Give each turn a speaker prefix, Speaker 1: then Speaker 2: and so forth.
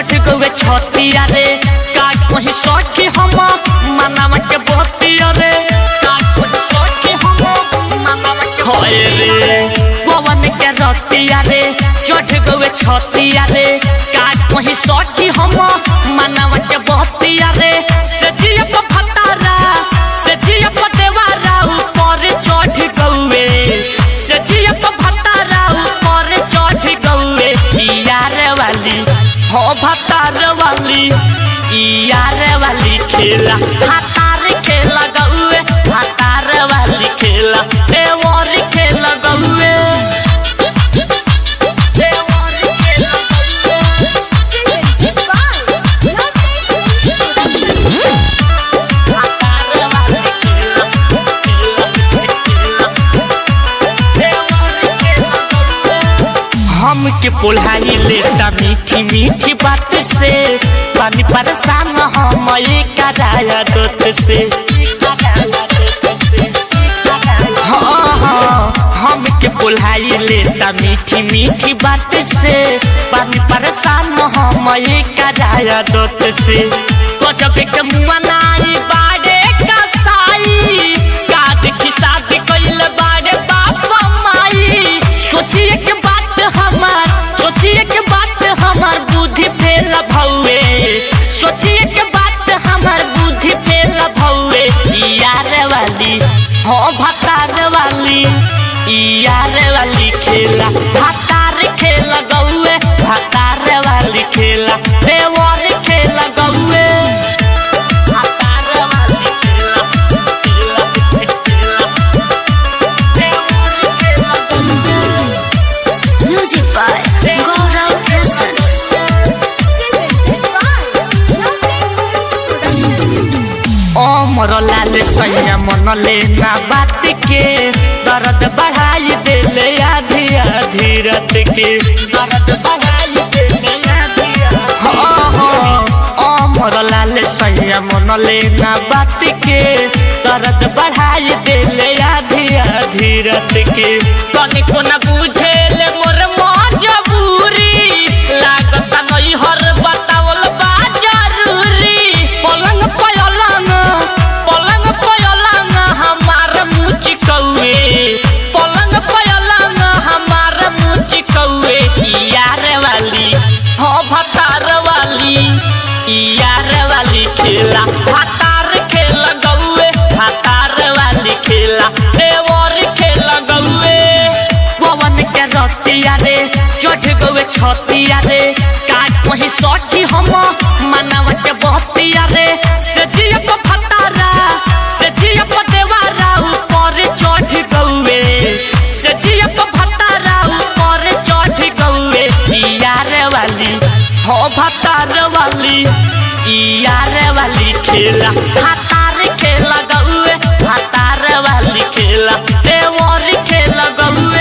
Speaker 1: चढ़ गए छतिया रे का कहीं सखी हम मनावा के बतिया रे का कहीं सखी हम मनावा के होए रे पवन के रतिया रे चढ़ गए छतिया रे का कहीं सखी हम मनावा के बतिया रे से जिया पर भतारा से जिया पर देवारा ऊपर चढ़ गए से जिया पर भतारा ऊपर चढ़ गए यार वाली हो भतार वाली यार वाली खेला भतार खेला गौए भतार वाली खेला देवर खेला गौए हमके पोल्हाई लेता मीठी मीठी बात से पानी परेशान हम कराया दोत से हाँ हाँ हमके पोल्हाई लेता मीठी मीठी बात से पानी परेशान हम कराया दोत से गजब के मनाई बाड़े का साई का देखी शादी कइले बाड़े बाप माई सोचिए के सोचिए के बात हमार बुद्धि फेल भौए सोचिए के बात हमार बुद्धि फेल भौए यार वाली हो भतार वाली यार वाली खेला भतार खेला गौए भतार वाली खेला देवर खेला गौए भतार वाली खेला
Speaker 2: Music by
Speaker 1: अमर लाल सैया मन लेना बात के दर्द बढ़ाई देले आधी आधी रात के दर्द बढ़ाई देले आधी हाँ अमर लाल सैया मन लेना बात के दर्द बढ़ाई देले आधी आधी रात के तनिको न बुझेले मोर मजबूरी लागत नहीं हर बतावल बा जरूरी पलंग हमार मुँह कौए पलंग पलंग हमार मुँह कौए यार वाली हो भतार वाली यार वाली खेला भतार खेला गौए भतार वाली खेला देवर खेला गौए पवन के रतिया रे चढ़ गए छतिया रे का कहीं सखी हम मनावा के बतिया रे से जिया पर भतारा से जिया पर देवारा ऊपर चढ़ गौए से जिया पर भतारा ऊपर चढ़ गौए यार वाली हो भतार वाली यार वाली खेला भतार खेला गौए भतार वाली खेला देवर खेला गौए।